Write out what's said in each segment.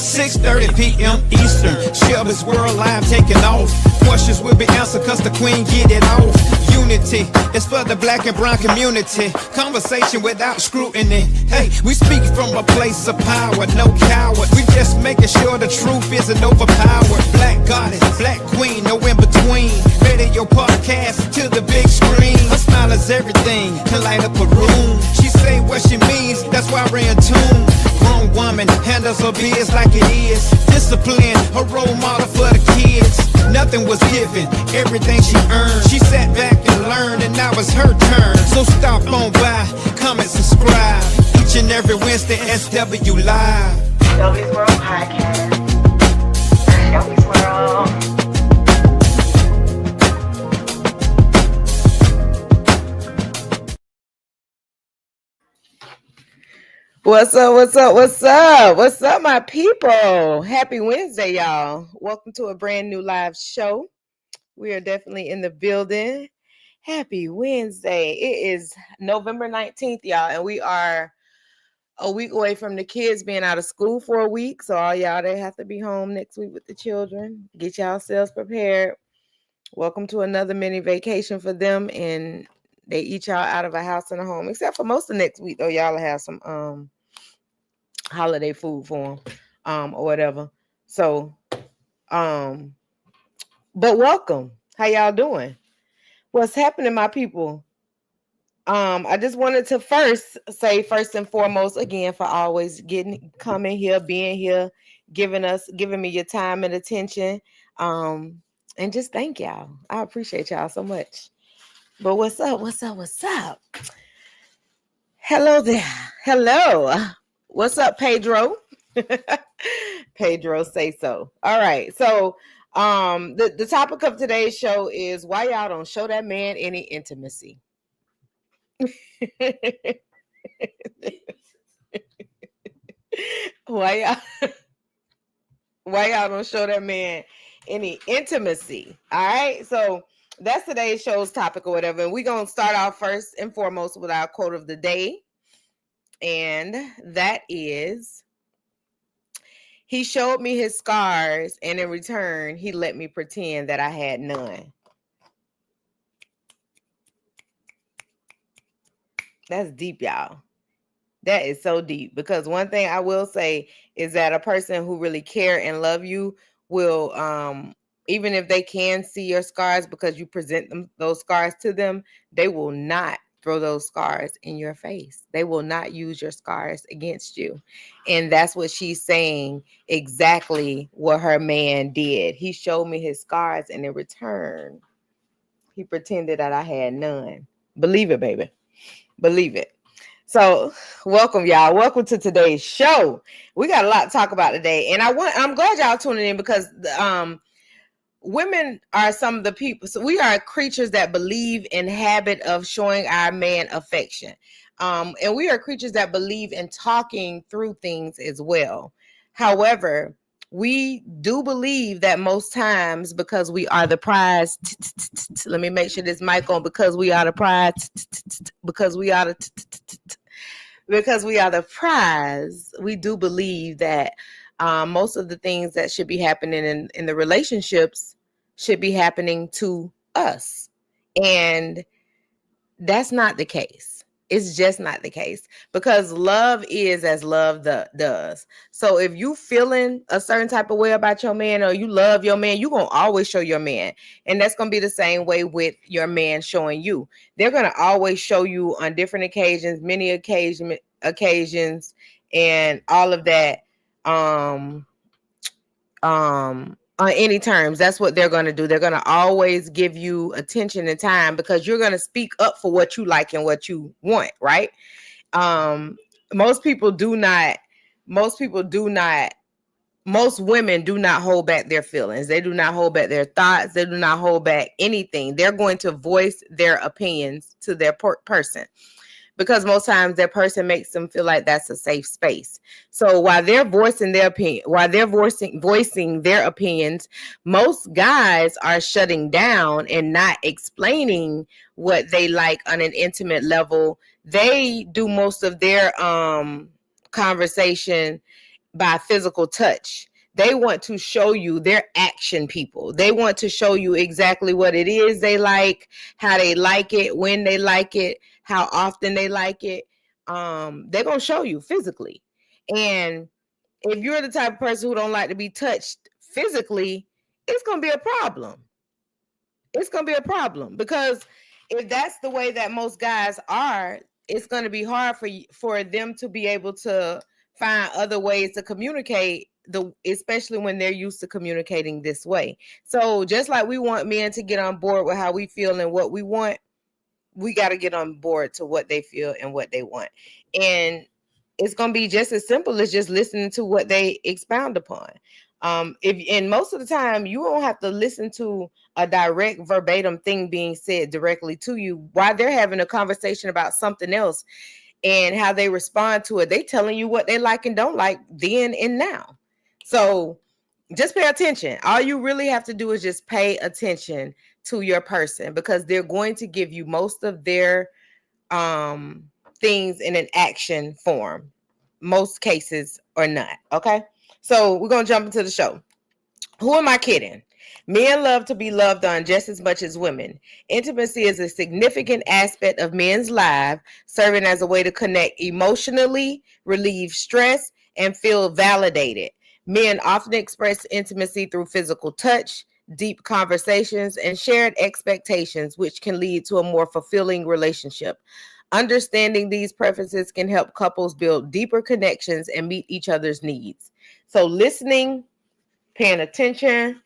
6:30 p.m. Eastern. Shelby's World Live taking off. Questions will be answered cause the queen get it off. Unity is for the black and brown community. Conversation without scrutiny. Hey, we speak from a place of power, no coward. We just making sure the truth isn't overpowered. Black goddess, black queen, no in between. Radio podcast to the big screen. Her smile is everything, can light up a room. She say what she means, that's why we're in tune. Grown woman handles her biz like it is. Discipline, her role model for the kids. Nothing was given, everything she earned. She sat back and learned, and now it's her turn. So stop on by, comment, subscribe. Each and every Wednesday, SW Live. Shelby's World Podcast. Shelby's World. What's up, what's up, what's up? What's up, my people? Happy Wednesday, y'all. Welcome to a brand new live show. We are definitely in the building. Happy Wednesday. It is November 19th, y'all, and we are a week away from the kids being out of school for a week. So all y'all, they have to be home next week with the children. Get yourselves prepared. Welcome to another mini vacation for them, and they eat y'all out of a house and a home, except for most of next week, though. Y'all will have some holiday food for them or whatever. So but welcome. How y'all doing? What's happening, my people? I just wanted to first and foremost, again, for always coming here, being here, giving me your time and attention, and just thank y'all. I appreciate y'all so much. But what's up? Hello there. Hello. What's up, Pedro? Pedro say so. All right. So the topic of today's show is why y'all don't show that man any intimacy. Why y'all don't show that man any intimacy? All right. So that's today's show's topic or whatever. And we're going to start off first and foremost with our quote of the day. And that is, he showed me his scars, and in return, he let me pretend that I had none. That's deep, y'all. That is so deep, because one thing I will say is that a person who really care and love you will, even if they can see your scars because you present those scars to them, they will not throw those scars in your face. They will not use your scars against you. And that's what she's saying, exactly what her man did. He showed me his scars, and in return, he pretended that I had none. Believe it, baby. Believe it. So welcome, y'all. Welcome to today's show. We got a lot to talk about today. And I'm glad y'all tuning in, because women are some of the people. So we are creatures that believe in habit of showing our man affection. And we are creatures that believe in talking through things as well. However, we do believe that most times, because we are the prize, let me make sure this mic on, because we are the prize, because we are the prize, we do believe that most of the things that should be happening in the relationships should be happening to us. And that's not the case. It's just not the case, because love is as love does. So if you feeling a certain type of way about your man, or you love your man, you're going to always show your man. And that's going to be the same way with your man showing you. They're going to always show you on different occasions, many occasions, and all of that. On any terms. That's what they're going to do. They're going to always give you attention and time, because you're going to speak up for what you like and what you want, right? Most women do not hold back their feelings. They do not hold back their thoughts. They do not hold back anything. They're going to voice their opinions to their person, because most times that person makes them feel like that's a safe space. So while they're voicing their opinion, voicing their opinions, most guys are shutting down and not explaining what they like on an intimate level. They do most of their conversation by physical touch. They want to show you, they're action people. They want to show you exactly what it is they like, how they like it, when they like it, how often they like it. They're going to show you physically. And if you're the type of person who don't like to be touched physically, it's going to be a problem. It's going to be a problem, because if that's the way that most guys are, it's going to be hard for them to be able to find other ways to communicate, especially when they're used to communicating this way. So just like we want men to get on board with how we feel and what we want, we got to get on board to what they feel and what they want. And it's going to be just as simple as just listening to what they expound upon. And most of the time you won't have to listen to a direct verbatim thing being said directly to you while they're having a conversation about something else, and how they respond to it. They telling you what they like and don't like then and now. So just pay attention. All you really have to do is just pay attention to your person, because they're going to give you most of their things in an action form. Most cases or not. Okay. So we're going to jump into the show. Who am I kidding? Men love to be loved on just as much as women. Intimacy is a significant aspect of men's lives, serving as a way to connect emotionally, relieve stress, and feel validated. Men often express intimacy through physical touch, deep conversations, and shared expectations, which can lead to a more fulfilling relationship. Understanding these preferences can help couples build deeper connections and meet each other's needs. So listening, paying attention,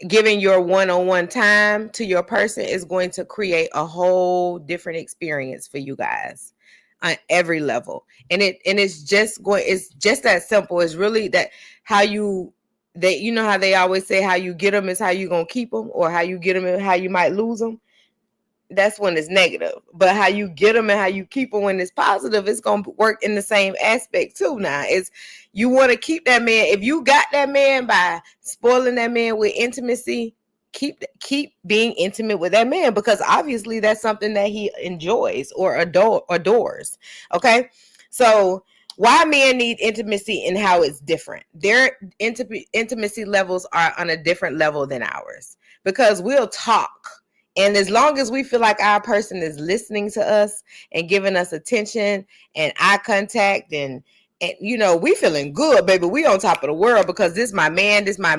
giving your one-on-one time to your person is going to create a whole different experience for you guys on every level. And it's just that simple. It's really that you know how they always say how you get them is how you gonna keep them, or how you get them and how you might lose them. That's when it's negative. But how you get them and how you keep them when it's positive, it's going to work in the same aspect too. Now, it's you want to keep that man. If you got that man by spoiling that man with intimacy, keep being intimate with that man, because obviously that's something that he enjoys or adores. Okay, so why men need intimacy and how it's different. Their intimacy levels are on a different level than ours, because we'll talk. And as long as we feel like our person is listening to us and giving us attention and eye contact, and you know, we feeling good, baby. We on top of the world, because this my man, and my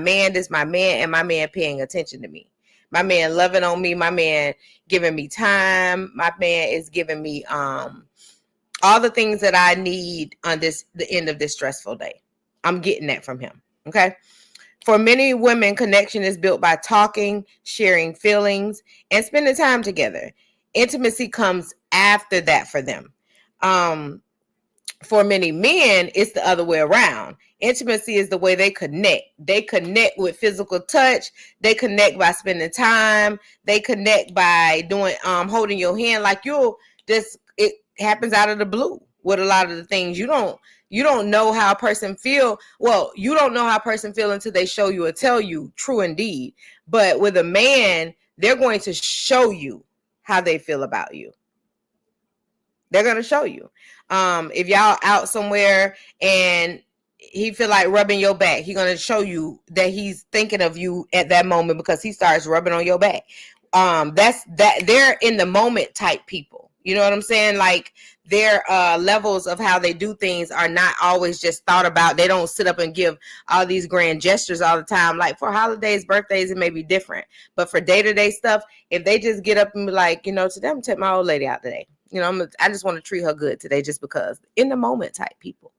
man paying attention to me. My man loving on me, my man giving me time, my man is giving me all the things that I need on the end of this stressful day. I'm getting that from him. Okay. For many women, connection is built by talking, sharing feelings, and spending time together. Intimacy comes after that for them. For many men, it's the other way around. Intimacy is the way they connect. They connect with physical touch. They connect by spending time. They connect by doing holding your hand. Like it happens out of the blue with a lot of the things. You don't know how a person feel. Well, you don't know how a person feel until they show you or tell you. True indeed. But with a man, they're going to show you how they feel about you. They're going to show you. If y'all out somewhere and he feel like rubbing your back, he's going to show you that he's thinking of you at that moment, because he starts rubbing on your back. They're in the moment type people. You know what I'm saying? Like, their levels of how they do things are not always just thought about. They don't sit up and give all these grand gestures all the time. Like for holidays, birthdays, it may be different. But for day-to-day stuff, if they just get up and be like, you know, today I'm going to take my old lady out today. You know, I just want to treat her good today, just because. In the moment type people.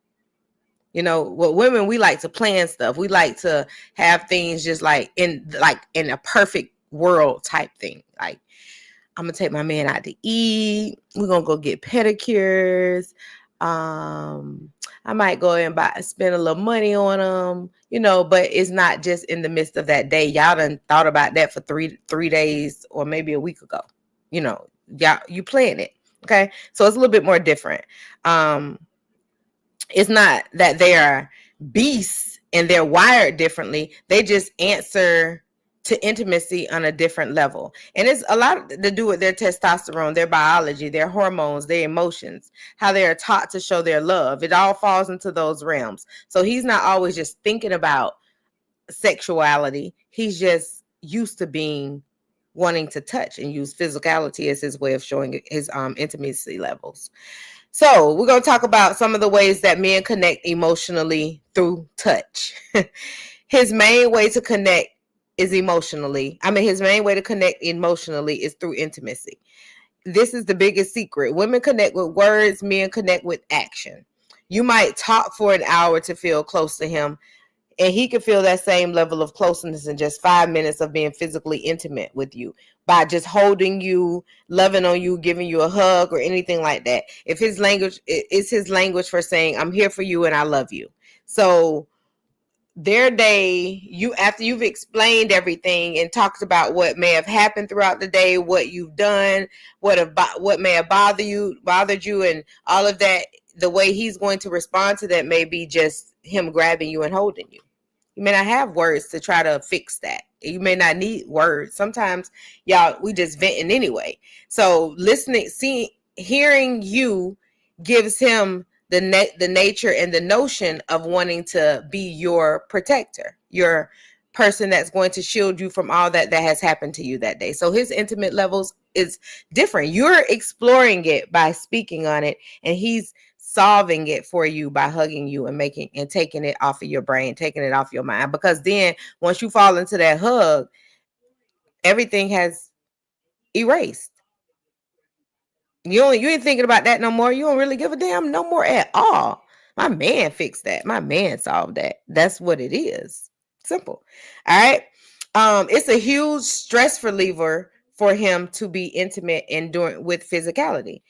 You know, what women, we like to plan stuff. We like to have things just like in a perfect world type thing. Like, I'm going to take my man out to eat. We're going to go get pedicures. I might go and spend a little money on them, you know, but it's not just in the midst of that day. Y'all done thought about that for three days or maybe a week ago. You know, y'all, you plan it. Okay. So it's a little bit more different. It's not that they are beasts and they're wired differently. They just answer to intimacy on a different level. And it's a lot to do with their testosterone, their biology, their hormones, their emotions, how they are taught to show their love. It all falls into those realms. So he's not always just thinking about sexuality. He's just used to being wanting to touch and use physicality as his way of showing his intimacy levels. So we're going to talk about some of the ways that men connect emotionally through touch. His main way to connect is emotionally. His main way to connect emotionally is through intimacy. This is the biggest secret. Women connect with words, men connect with action. You might talk for an hour to feel close to him, and he can feel that same level of closeness in just 5 minutes of being physically intimate with you by just holding you, loving on you, giving you a hug or anything like that. If his language is his language for saying, I'm here for you and I love you. So their day, after you've explained everything and talked about what may have happened throughout the day, what you've done, what may have bothered you and all of that, the way he's going to respond to that may be just him grabbing you and holding you. You may not have words to try to fix that. You may not need words. Sometimes, y'all, we just venting anyway. So hearing you gives him the nature and the notion of wanting to be your protector, your person that's going to shield you from all that has happened to you that day. So his intimate levels is different. You're exploring it by speaking on it, and he's solving it for you by hugging you and taking it off of your brain, taking it off your mind. Because then once you fall into that hug, everything has erased. You ain't thinking about that no more. You don't really give a damn no more at all. My man fixed that. My man solved that. That's what it is. Simple. All right. It's a huge stress reliever for him to be intimate and with physicality.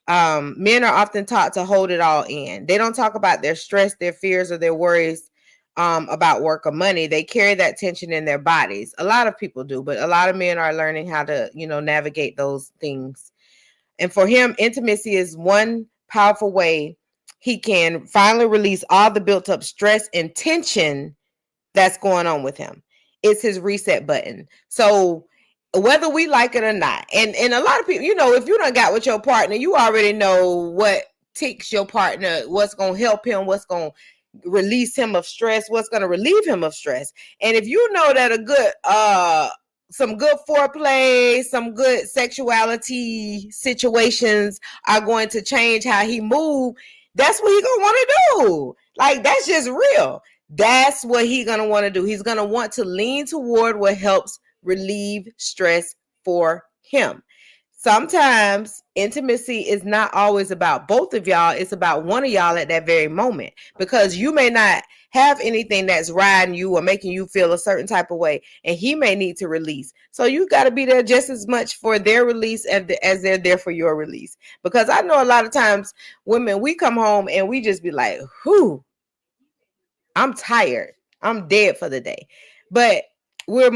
Men are often taught to hold it all in. They don't talk about their stress, their fears, or their worries about work or money. They carry that tension in their bodies. A lot of people do, but a lot of men are learning how to, navigate those things. And for him, intimacy is one powerful way he can finally release all the built up stress and tension that's going on with him. It's his reset button. So whether we like it or not, and a lot of people, if you done got with your partner, you already know what ticks your partner, what's going to help him, what's going to release him of stress, what's going to relieve him of stress. And if you know that some good foreplay, some good sexuality situations are going to change how he move, that's what he gonna want to do. Like, that's just real. That's what he's gonna want to do. He's gonna want to lean toward what helps relieve stress for him. Sometimes intimacy is not always about both of y'all. It's about one of y'all at that very moment, because you may not have anything that's riding you or making you feel a certain type of way, and he may need to release. So you got to be there just as much for their release as they're there for your release. Because I know a lot of times women, we come home and we just be like, whew, I'm tired. I'm dead for the day. But we're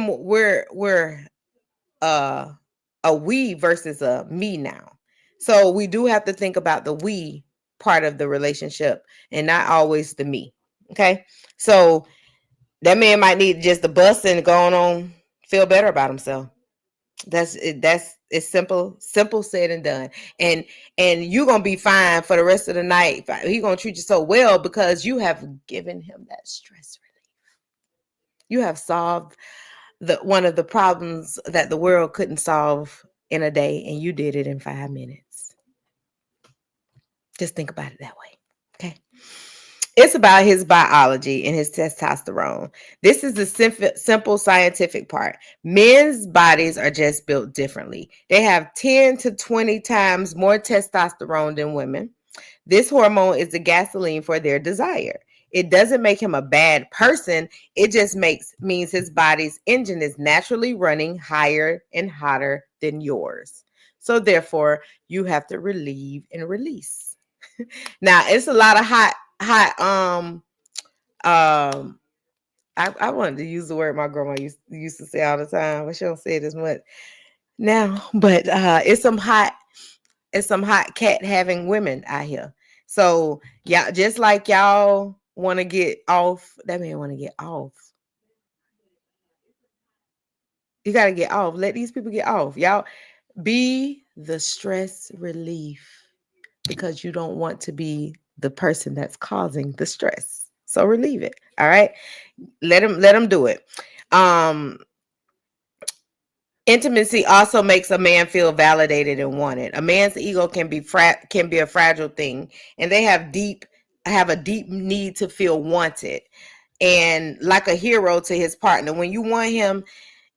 a we versus a me now. So we do have to think about the we part of the relationship and not always the me. Okay. So that man might need just the bus and going on, feel better about himself. It's simple said and done. And you're going to be fine for the rest of the night. He's going to treat you so well because you have given him that stress relief. You have solved one of the problems that the world couldn't solve in a day, and you did it in 5 minutes. Just think about it that way. Okay. It's about his biology and his testosterone. This is the simple scientific part. Men's bodies are just built differently. They have 10 to 20 times more testosterone than women. This hormone is the gasoline for their desire. It doesn't make him a bad person. It just means his body's engine is naturally running higher and hotter than yours. So therefore, you have to relieve and release. Now, it's a lot of hot, I wanted to use the word my grandma used to say all the time, but she don't say it as much now. But it's some hot cat having women out here. So yeah, just like y'all want to get off, that man want to get off. You got to get off. Let these people get off. Y'all be the stress relief because you don't want to be the person that's causing the stress. So relieve it. All right. Let them do it. Um Intimacy also makes a man feel validated and wanted. A man's ego can be a fragile thing, and they have a deep need to feel wanted and like a hero to his partner. When you want him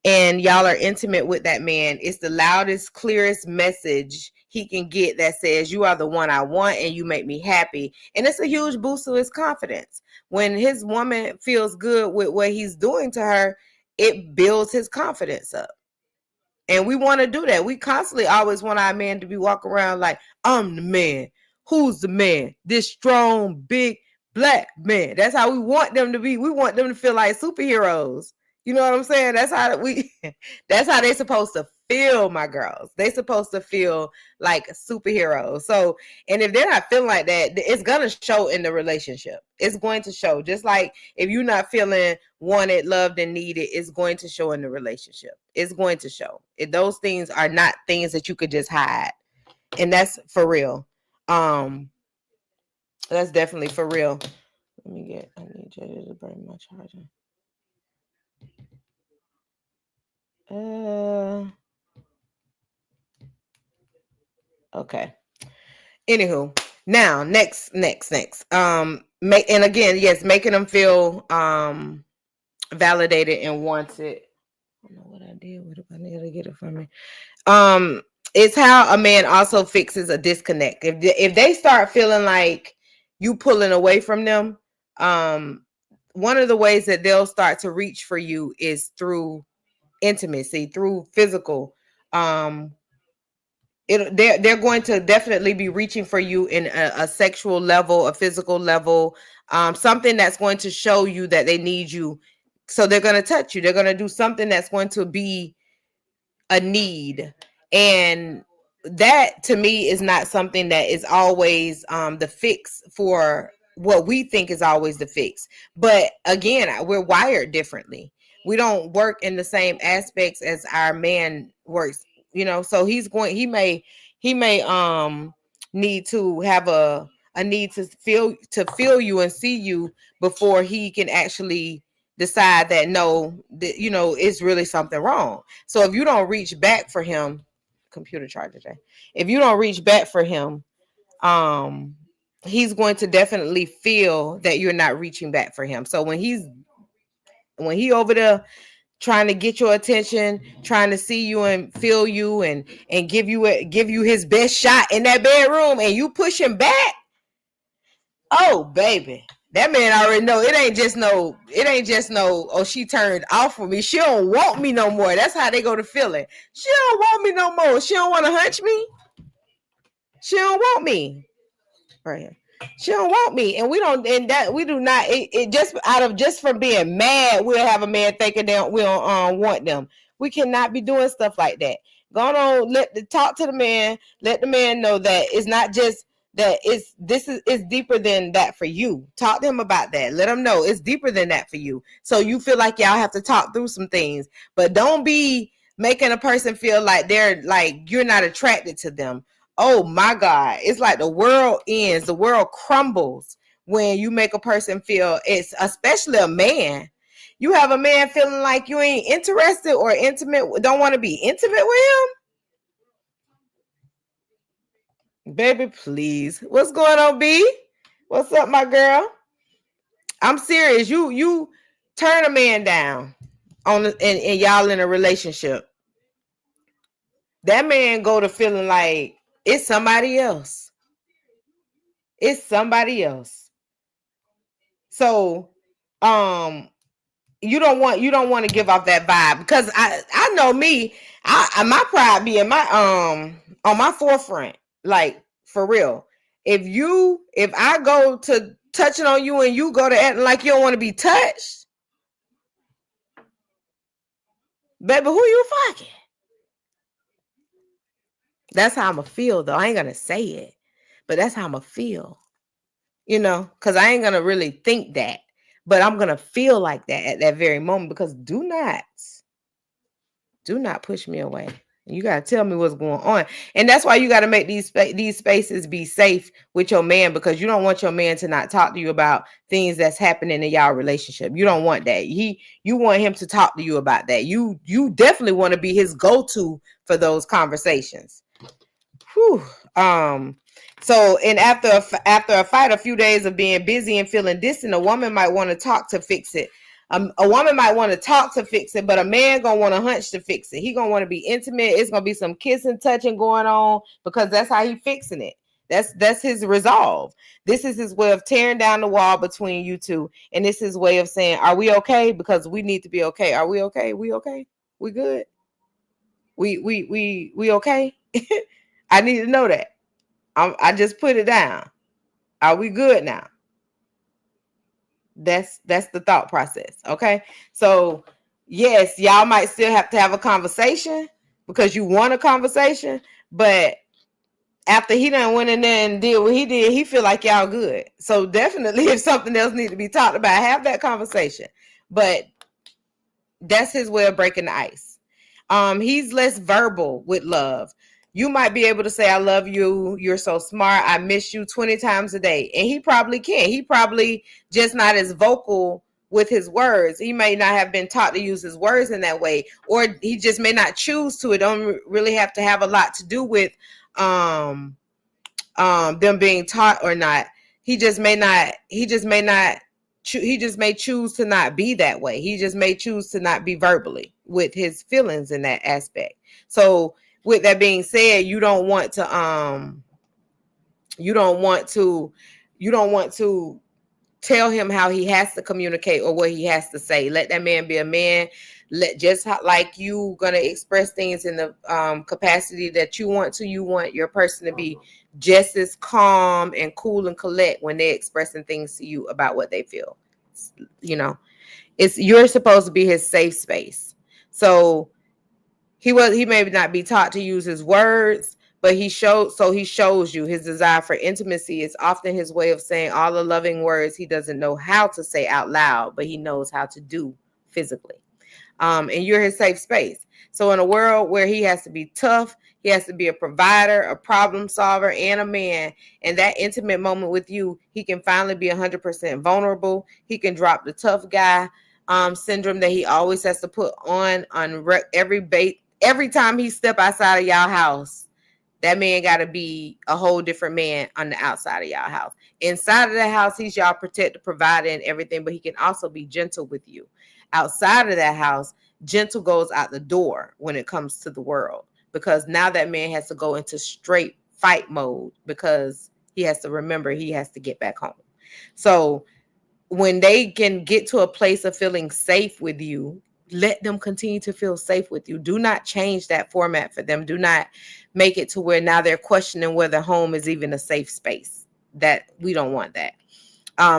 and y'all are intimate with that man, it's the loudest, clearest message he can get that says, you are the one I want and you make me happy. And it's a huge boost to his confidence. When his woman feels good with what he's doing to her, it builds his confidence up. And we want to do that. We constantly always want our man to be walking around like, I'm the man. Who's the man? This strong, big, black man. That's how we want them to be. We want them to feel like superheroes. You know what I'm saying? That's how that's how they're supposed to feel, my girls. They're supposed to feel like superheroes. So, and if they're not feeling like that, it's going to show in the relationship. It's going to show. Just like if you're not feeling wanted, loved, and needed, it's going to show in the relationship. It's going to show. Those things are not things that you could just hide. And that's for real. That's definitely for real. I need Jada to bring my charger. Okay. Anywho, now next. And again, yes, making them feel validated and wanted. I don't know what I did. What if I need to get it from me? It's how a man also fixes a disconnect. If they start feeling like you pulling away from them, one of the ways that they'll start to reach for you is through intimacy, through physical. They're going to definitely be reaching for you in a sexual level, a physical level, something that's going to show you that they need you. So they're going to touch you. They're going to do something that's going to be a need. And that to me is not something that is always the fix for what we think is always the fix. But again, we're wired differently. We don't work in the same aspects as our man works, so he may need to have a need to feel you and see you before he can actually decide that it's really something wrong. So if you don't reach back for him, computer charger, if you don't reach back for him, he's going to definitely feel that you're not reaching back for him. So when he over there trying to get your attention, trying to see you and feel you and give you his best shot in that bedroom, and you push him back, oh baby, that man already know it ain't just no, oh, she turned off for me. She don't want me no more. That's how they go to feeling. She don't want me no more. She don't want to hunch me. She don't want me. Right here. She don't want me. And we do not, it just from being mad, we'll have a man thinking that we don't want them. We cannot be doing stuff like that. Go on, talk to the man, let the man know that it's not just that it's deeper than that for you. Talk to him about that. Let him know it's deeper than that for you. So you feel like y'all have to talk through some things, but don't be making a person feel like they're like you're not attracted to them. Oh my God, it's like the world ends, the world crumbles when you make a person feel, it's especially a man. You have a man feeling like you ain't interested or intimate, don't want to be intimate with him. Baby, please. What's going on, B? What's up, my girl? I'm serious. You turn a man down and y'all in a relationship. That man go to feeling like it's somebody else. It's somebody else. So, you don't want to give off that vibe, because I know me, my pride be in my on my forefront, like for real. If I go to touching on you and you go to acting like you don't want to be touched, baby, who you fucking? That's how I'ma feel, though. I ain't gonna say it, but that's how I'ma feel. Because I ain't gonna really think that, but I'm gonna feel like that at that very moment. Because do not Do not push me away. You got to tell me what's going on. And that's why you got to make these spaces be safe with your man, because you don't want your man to not talk to you about things that's happening in y'all relationship. You don't want that. You want him to talk to you about that. You definitely want to be his go-to for those conversations. Whew. So, and after a fight, a few days of being busy and feeling distant, a woman might want to talk to fix it. A woman might want to talk to fix it, but a man gonna want to hunch to fix it. He gonna want to be intimate. It's gonna be some kissing, touching going on, because that's how he fixing it. That's his resolve. This is his way of tearing down the wall between you two, and this is his way of saying, "Are we okay? Because we need to be okay. Are we okay? We okay? We good? We okay?" I need to know that. I just put it down. Are we good now? That's the thought process. Okay. So yes, y'all might still have to have a conversation because you want a conversation, but after he done went in there and did what he did, he feel like y'all good. So definitely, if something else needs to be talked about, have that conversation. But that's his way of breaking the ice. He's less verbal with love. You might be able to say, "I love you. You're so smart. I miss you" 20 times a day. And he probably can. He probably just not as vocal with his words. He may not have been taught to use his words in that way, or he just may not choose to. It don't really have to have a lot to do with them being taught or not. He just may choose to not be that way. He just may choose to not be verbally with his feelings in that aspect. So with that being said, you don't want to tell him how he has to communicate or what he has to say. Let that man be a man. Just like you gonna express things in the capacity that you want your person to be just as calm and cool and collect when they're expressing things to you about what they feel. You're supposed to be his safe space. So he may not be taught to use his words, but he shows you his desire for intimacy is often his way of saying all the loving words he doesn't know how to say out loud, but he knows how to do physically. And you're his safe space. So in a world where he has to be tough, he has to be a provider, a problem solver, and a man, and that intimate moment with you, he can finally be 100% vulnerable. He can drop the tough guy syndrome that he always has to put on every time he step outside of y'all house. That man got to be a whole different man on the outside of y'all house. Inside of the house, he's y'all protector, provider, and everything, but he can also be gentle with you. Outside of that house, gentle goes out the door when it comes to the world, because now that man has to go into straight fight mode because he has to remember he has to get back home. So when they can get to a place of feeling safe with you, let them continue to feel safe with you. Do not change that format for them. Do not make it to where now they're questioning whether home is even a safe space. That we don't want that.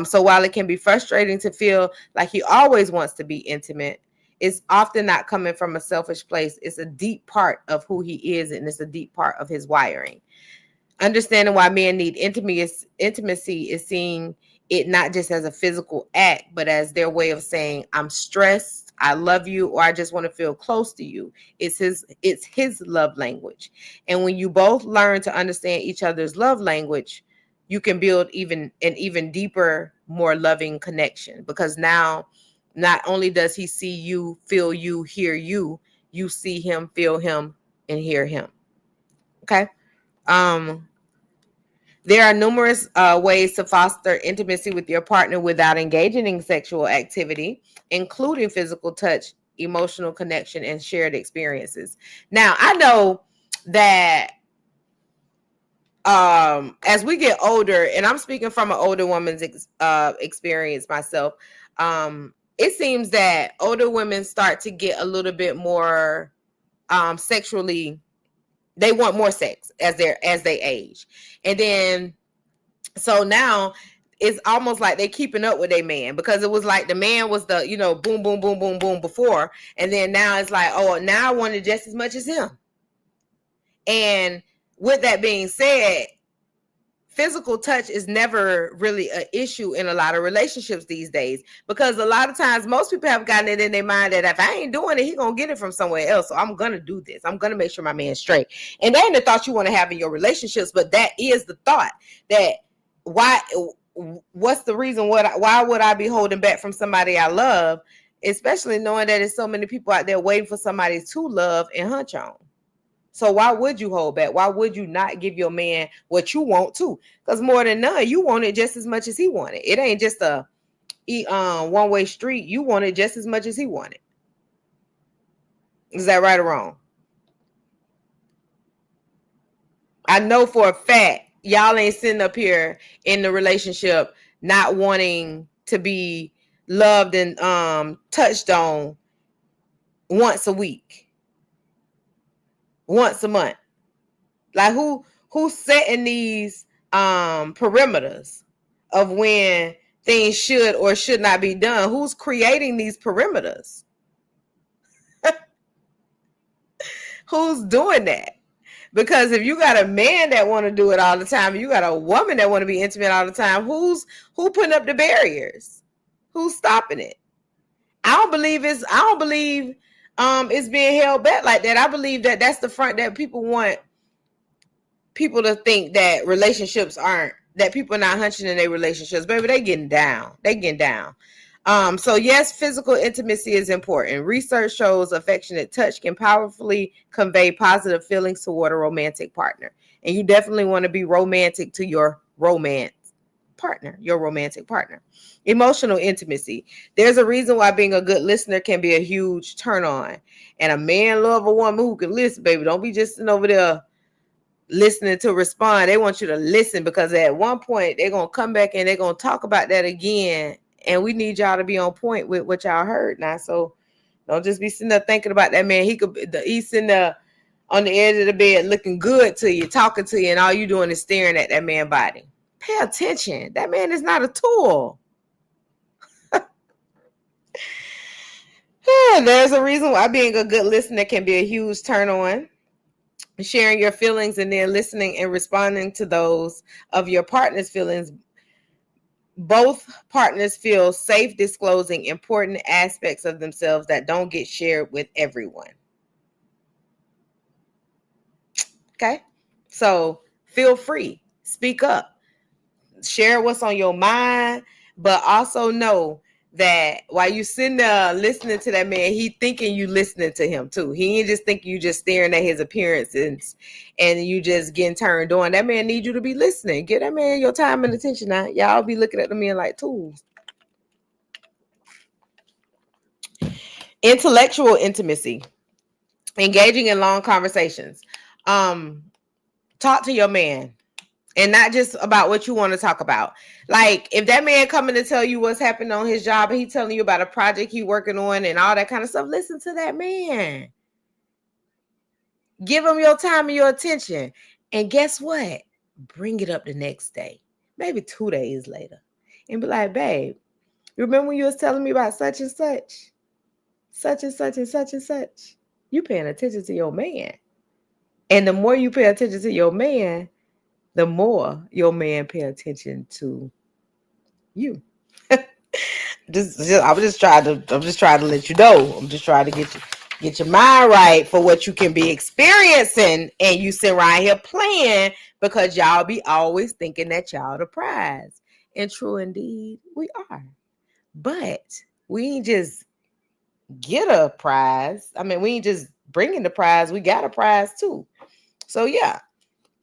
So while it can be frustrating to feel like he always wants to be intimate, it's often not coming from a selfish place. It's a deep part of who he is, and it's a deep part of his wiring. Understanding why men need intimacy is seeing it not just as a physical act, but as their way of saying, "I'm stressed, I love you," or "I just want to feel close to you." It's his love language. And when you both learn to understand each other's love language, you can build an even deeper, more loving connection, because now not only does he see you, feel you, hear you, you see him, feel him, and hear him. Okay. There are numerous ways to foster intimacy with your partner without engaging in sexual activity, including physical touch, emotional connection, and shared experiences. Now, I know that as we get older, and I'm speaking from an older woman's experience myself, it seems that older women start to get a little bit more sexually. They want more sex as they age, and then so now it's almost like they keeping up with their man, because it was like the man was the boom boom boom boom boom before, and then now it's like, oh, now I wanted just as much as him. And with that being said, physical touch is never really an issue in a lot of relationships these days, because a lot of times most people have gotten it in their mind that if I ain't doing it, he gonna get it from somewhere else. So I'm gonna do this. I'm gonna make sure my man's straight. And that ain't the thought you want to have in your relationships, but that is the thought. That what's the reason? Why would I be holding back from somebody I love, especially knowing that there's so many people out there waiting for somebody to love and hunch on? So why would you hold back? Why would you not give your man what you want too? Because more than none, you want it just as much as he wanted. It ain't just a one-way street. You want it just as much as he wanted. Is that right or wrong? I know for a fact y'all ain't sitting up here in the relationship not wanting to be loved and touched on once a week, once a month. Like who's setting these perimeters of when things should or should not be done? Who's creating these perimeters? Who's doing that? Because if you got a man that want to do it all the time, you got a woman that want to be intimate all the time, who putting up the barriers? Who's stopping it? I don't believe it's being held back like that. I believe that that's the front that people want people to think that relationships that people are not hunching in their relationships. Baby, they getting down. So yes, physical intimacy is important. Research shows affectionate touch can powerfully convey positive feelings toward a romantic partner. And you definitely want to be romantic to your romantic partner. Emotional intimacy. There's a reason why being a good listener can be a huge turn on. And a man love a woman who can listen, baby. Don't be just sitting over there listening to respond. They want you to listen, because at one point they're going to come back and they're going to talk about that again. And we need y'all to be on point with what y'all heard now. So don't just be sitting there thinking about that man. He's sitting there on the edge of the bed looking good to you, talking to you, and all you doing is staring at that man's body. Pay attention. That man is not a tool. There's a reason why being a good listener can be a huge turn on. Sharing your feelings and then listening and responding to those of your partner's feelings. Both partners feel safe disclosing important aspects of themselves that don't get shared with everyone. Okay? So feel free. Speak up. Share what's on your mind, but also know that while you sitting there listening to that man, he thinking you listening to him too. He ain't just thinking you just staring at his appearances and you just getting turned on. That man needs you to be listening. Give that man your time and attention now. Y'all be looking at the men like tools. Intellectual intimacy. Engaging in long conversations. Talk to your man. And not just about what you want to talk about. Like, if that man coming to tell you what's happening on his job and he telling you about a project he working on and all that kind of stuff, listen to that man. Give him your time and your attention. And guess what? Bring it up the next day. Maybe 2 days later. And be like, babe, you remember when you was telling me about such and such? Such and such and such and such. You paying attention to your man. And the more you pay attention to your man, the more your man pay attention to you. I'm just trying to let you know. I'm just trying to get your mind right for what you can be experiencing, and you sit around here playing because y'all be always thinking that y'all the prize. And true indeed, we are. But we ain't just get a prize. I mean, we ain't just bringing the prize. We got a prize too. So yeah,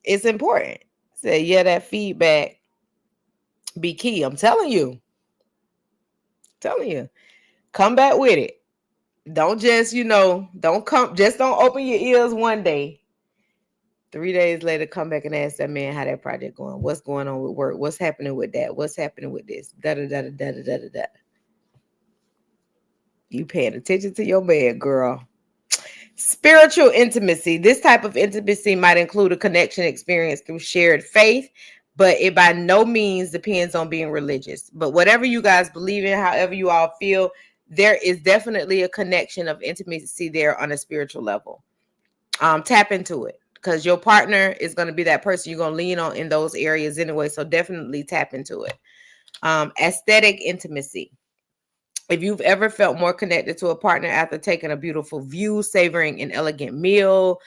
it's important. Say, yeah, that feedback be key. I'm telling you. Come back with it. Don't just, don't open your ears one day. 3 days later, come back and ask that man how that project going. What's going on with work? What's happening with that? What's happening with this? Da-da-da-da-da-da-da-da. You paying attention to your man, girl. Spiritual intimacy. This type of intimacy might include a connection experience through shared faith, but it by no means depends on being religious. But whatever you guys believe in, however you all feel, there is definitely a connection of intimacy there on a spiritual level. Tap into it. because your partner is going to be that person you're going to lean on in those areas anyway. So definitely tap into it. Aesthetic intimacy. If you've ever felt more connected to a partner after taking a beautiful view, savoring an elegant meal,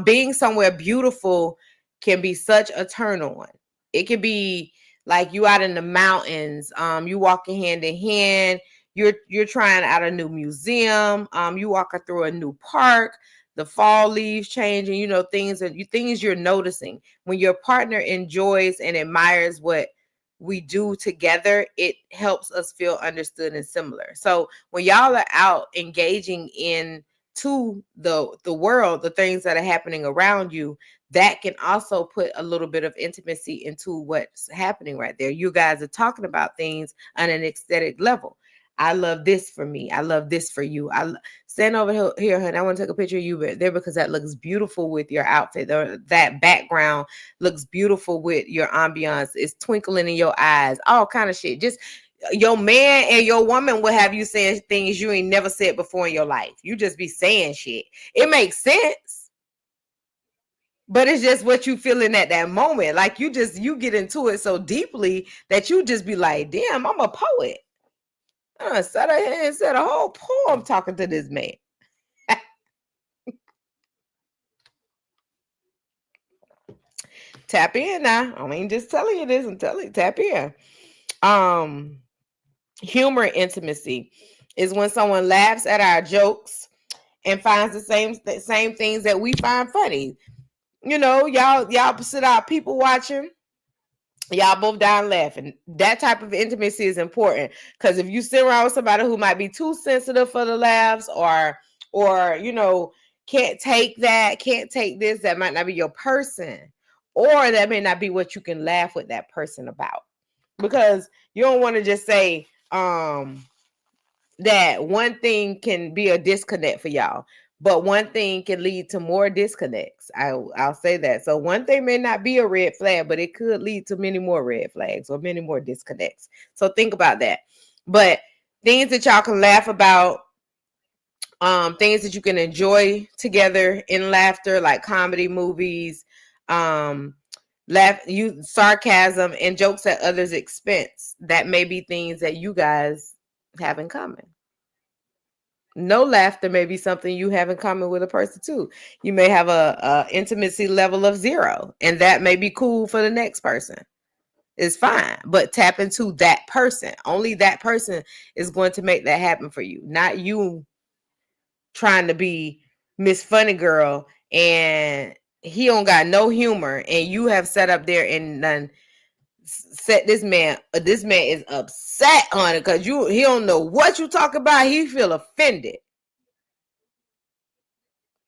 being somewhere beautiful can be such a turn on. It can be like you out in the mountains, you walking hand in hand, you're trying out a new museum, you walking through a new park, the fall leaves changing, you know, things you're noticing. When your partner enjoys and admires what we do together, it helps us feel understood and similar. So when y'all are out engaging in to the world, the things that are happening around you, that can also put a little bit of intimacy into what's happening right there. You guys are talking about things on an aesthetic level. I love this for me. I love this for you. Stand over here, honey. I want to take a picture of you there because that looks beautiful with your outfit. That background looks beautiful with your ambiance. It's twinkling in your eyes. All kind of shit. Just your man and your woman will have you saying things you ain't never said before in your life. You just be saying shit. It makes sense, but it's just what you feeling at that moment. Like you get into it so deeply that you just be like, damn, I'm a poet. I sat here and said a whole poem talking to this man. Tap in now. I mean, just telling you this. I'm telling you, tap in. Humor intimacy is when someone laughs at our jokes and finds the same things that we find funny. You know, y'all sit out people watching. Y'all both down laughing. That type of intimacy is important because if you sit around with somebody who might be too sensitive for the laughs or you know, can't take this, that might not be your person, or that may not be what you can laugh with that person about, because you don't want to just say that one thing can be a disconnect for y'all, but one thing can lead to more disconnects. I'll say that. So one thing may not be a red flag, but it could lead to many more red flags or many more disconnects. So think about that. But things that y'all can laugh about, things that you can enjoy together in laughter, like comedy, movies, sarcasm and jokes at others' expense. That may be things that you guys have in common. No laughter may be something you have in common with a person too. You may have a intimacy level of 0, and that may be cool for the next person. It's fine, but tap into that person. Only that person is going to make that happen for you, not you trying to be Miss Funny Girl and he don't got no humor, and you have sat up there and done set this man is upset on it because he don't know what you talk about. He feel offended.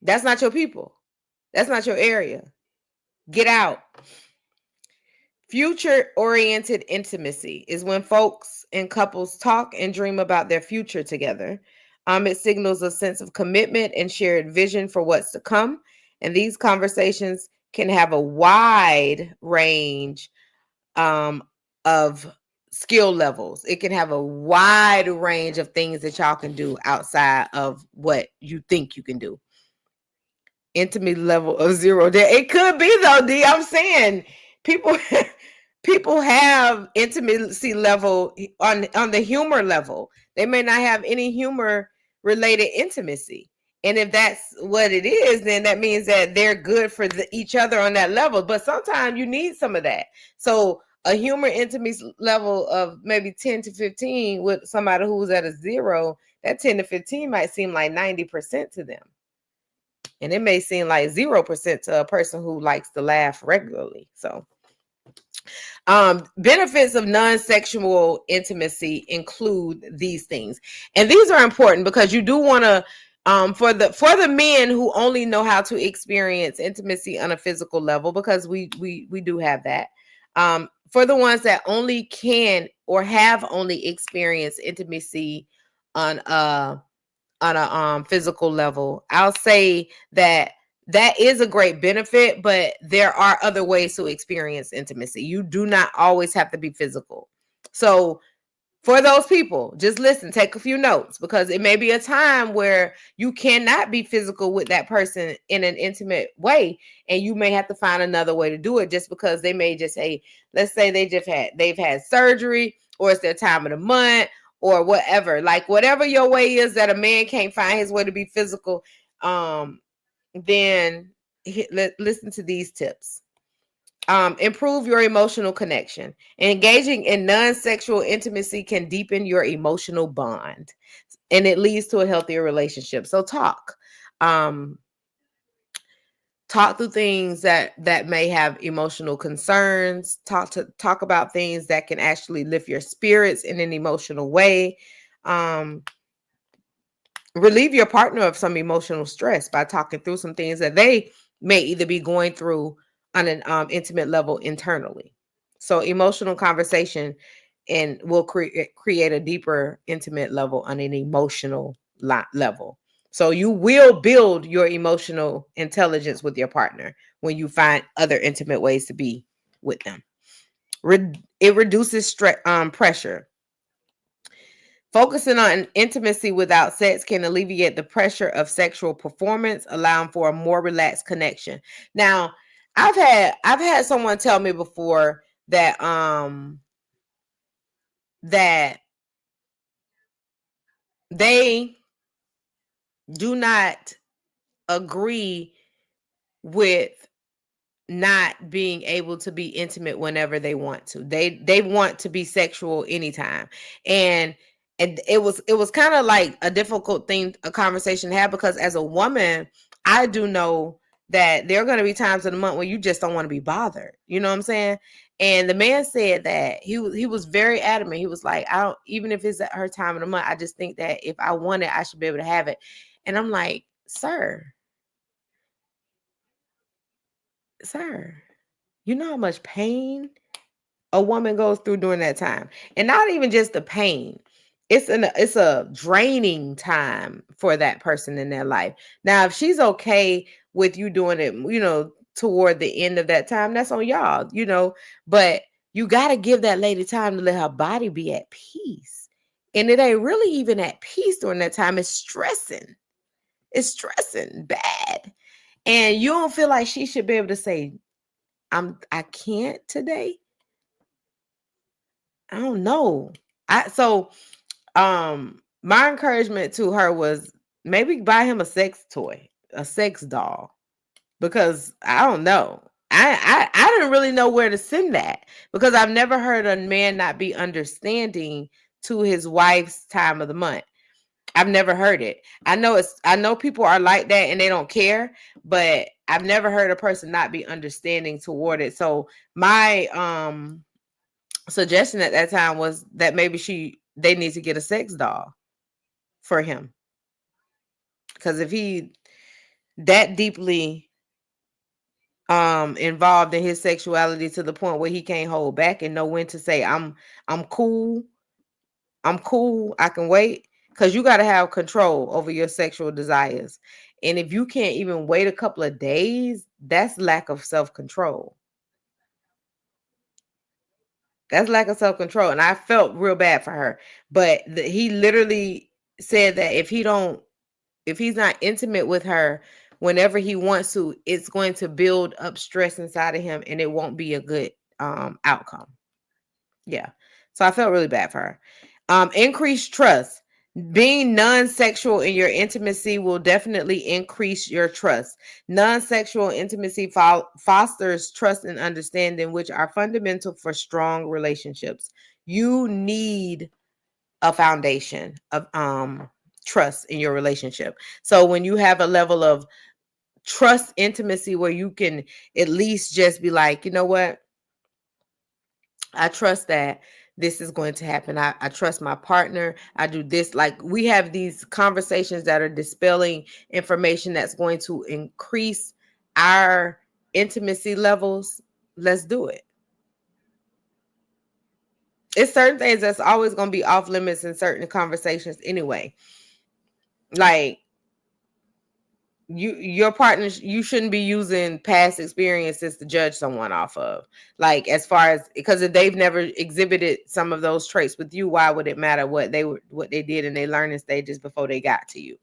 That's not your people. That's not your area. Get out. Future-oriented intimacy is when folks and couples talk and dream about their future together. It signals a sense of commitment and shared vision for what's to come. And these conversations can have a wide range of skill levels. It can have a wide range of things that y'all can do outside of what you think you can do. Intimacy level of 0. It could be though, D. I'm saying people have intimacy level on the humor level. They may not have any humor related intimacy. And if that's what it is, then that means that they're good for each other on that level. But sometimes you need some of that. So a humor intimacy level of maybe 10 to 15 with somebody who's at a 0, that 10 to 15 might seem like 90% to them. And it may seem like 0% to a person who likes to laugh regularly. So benefits of non-sexual intimacy include these things. And these are important because you do want to, for the men who only know how to experience intimacy on a physical level, because we do have that. For the ones that only can or have only experienced intimacy on a physical level, I'll say that is a great benefit, but there are other ways to experience intimacy. You do not always have to be physical. So For those people, just listen, take a few notes, because it may be a time where you cannot be physical with that person in an intimate way, and you may have to find another way to do it, just because they may just say, let's say they've had surgery, or it's their time of the month, or whatever. Like whatever your way is that a man can't find his way to be physical, then listen to these tips. Improve your emotional connection. Engaging in non-sexual intimacy can deepen your emotional bond, and it leads to a healthier relationship. So um, talk through things that may have emotional concerns. Talk about things that can actually lift your spirits in an emotional way. Relieve your partner of some emotional stress by talking through some things that they may either be going through on an intimate level internally. So emotional conversation and will create a deeper intimate level on an emotional level. So you will build your emotional intelligence with your partner when you find other intimate ways to be with them. It reduces pressure. Focusing on intimacy without sex can alleviate the pressure of sexual performance, allowing for a more relaxed connection. Now, I've had someone tell me before that they do not agree with not being able to be intimate whenever they want to. They want to be sexual anytime. And it was kind of like a difficult thing, a conversation to have, because as a woman, I do know that there are going to be times in the month where you just don't want to be bothered. You know what I'm saying? And the man said that he was very adamant. He was like, I don't, even if it's at her time of the month, I just think that if I want it, I should be able to have it. And I'm like, sir, you know how much pain a woman goes through during that time, and not even just the pain. It's a draining time for that person in their life. Now, if she's okay with you doing it, toward the end of that time, that's on y'all, but you got to give that lady time to let her body be at peace. And it ain't really even at peace during that time. It's stressing. It's stressing bad. And you don't feel like she should be able to say, I can't today. I don't know. My encouragement to her was maybe buy him a sex toy, a sex doll, because I don't know. I didn't really know where to send that, because I've never heard a man not be understanding to his wife's time of the month. I've never heard it. I know people are like that and they don't care, but I've never heard a person not be understanding toward it. So my suggestion at that time was that maybe they need to get a sex doll for him, because if he that deeply involved in his sexuality to the point where he can't hold back and know when to say I'm cool, I can wait, because you got to have control over your sexual desires. And if you can't even wait a couple of days, that's lack of self-control. That's lack of self-control. And I felt real bad for her. But he literally said that if he's not intimate with her whenever he wants to, it's going to build up stress inside of him, and it won't be a good outcome. Yeah. So I felt really bad for her. Increase trust. Being non-sexual in your intimacy will definitely increase your trust. Non-sexual intimacy fosters trust and understanding, which are fundamental for strong relationships. You need a foundation of trust in your relationship. So when you have a level of trust, intimacy, where you can at least just be like, you know what? I trust that this is going to happen. I trust my partner. I do this. Like, we have these conversations that are dispelling information that's going to increase our intimacy levels. Let's do it. It's certain things that's always going to be off limits in certain conversations anyway. Like, your partners, you shouldn't be using past experiences to judge someone off of. Like, as far as, because if they've never exhibited some of those traits with you, why would it matter what they did in their learning stages before they got to you?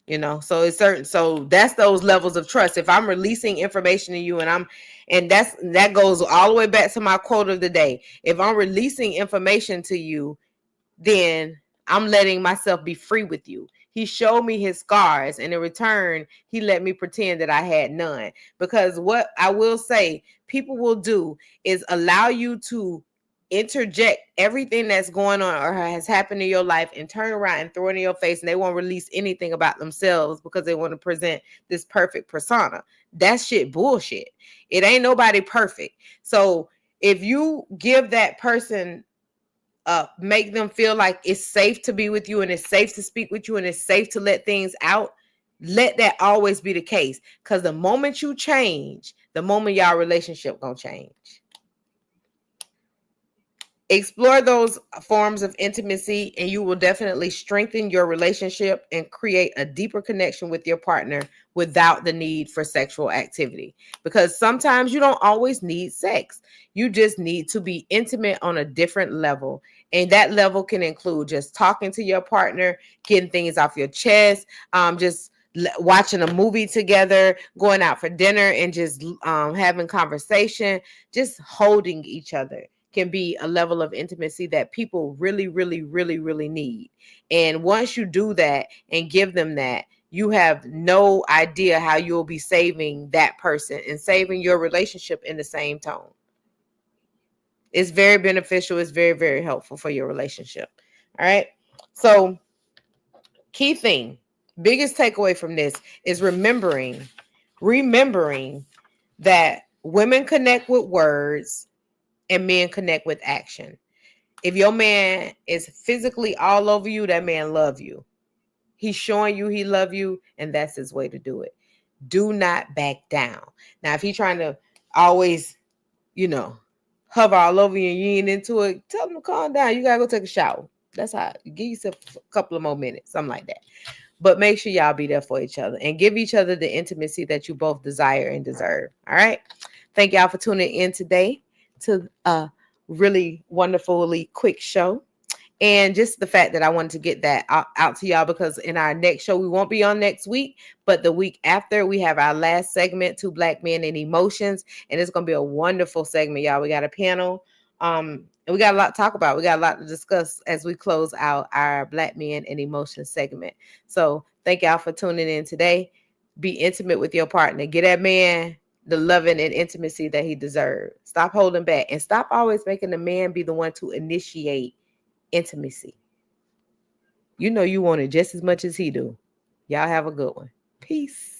You know, so it's certain. So that's those levels of trust. If I'm releasing information to you, and that goes all the way back to my quote of the day. If I'm releasing information to you, then I'm letting myself be free with you. He showed me his scars, and in return, he let me pretend that I had none. Because what I will say, people will do is allow you to interject everything that's going on or has happened in your life and turn around and throw it in your face, and they won't release anything about themselves because they want to present this perfect persona. That shit bullshit. It ain't nobody perfect. So if you give that person make them feel like it's safe to be with you, and it's safe to speak with you, and it's safe to let things out, let that always be the case. Because the moment you change, the moment y'all relationship gonna change. Explore those forms of intimacy, and you will definitely strengthen your relationship and create a deeper connection with your partner without the need for sexual activity. Because sometimes you don't always need sex. You just need to be intimate on a different level. And that level can include just talking to your partner, getting things off your chest, just watching a movie together, going out for dinner, and just having conversation, just holding each other can be a level of intimacy that people really, really, really, really need. And once you do that and give them that, you have no idea how you'll be saving that person and saving your relationship in the same tone. It's very beneficial. It's very, very helpful for your relationship. All right. So, key thing, biggest takeaway from this is remembering that women connect with words and men connect with action. If your man is physically all over you, that man love you. He's showing you he love you, and that's his way to do it. Do not back down. Now, if he's trying to always, hover all over you and you ain't into it, tell him to calm down. You gotta go take a shower. That's how. Give yourself a couple of more minutes, something like that. But make sure y'all be there for each other and give each other the intimacy that you both desire and deserve. All right. Thank y'all for tuning in today to a really wonderfully quick show. And just the fact that I wanted to get that out to y'all, because in our next show, we won't be on next week, but the week after, we have our last segment, Two Black Men and Emotions. And it's going to be a wonderful segment, y'all. We got a panel. And we got a lot to talk about. We got a lot to discuss as we close out our Black Men and Emotions segment. So thank y'all for tuning in today. Be intimate with your partner. Get that man the loving and intimacy that he deserves. Stop holding back, and stop always making the man be the one to initiate intimacy. You know you want it just as much as he do. Y'all have a good one. Peace.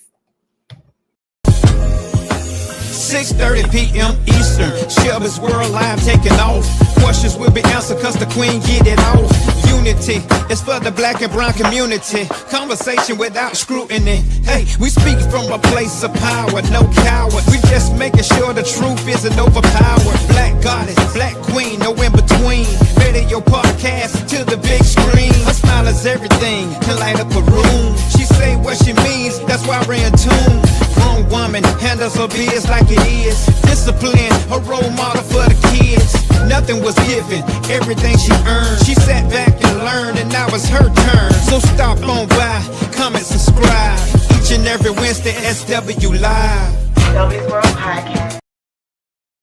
6:30 p.m. Eastern. Shelby's World Live taking off. Questions will be answered cause the queen get it off. Unity is for the black and brown community. Conversation without scrutiny. Hey, we speak from a place of power, no coward. We just making sure the truth isn't overpowered. Black goddess, black queen, no in between. Radio podcast to the big screen. Her smile is everything, can light up a room. She say what she means, that's why we're in tune. Grown woman handles her biz like it is. Discipline, a role model for the kids. Nothing was given, everything she earned. She sat back and learned, and now it's her turn. So stop on by, comment, subscribe. Each and every Wednesday, SW Live. Shelby's World Podcast.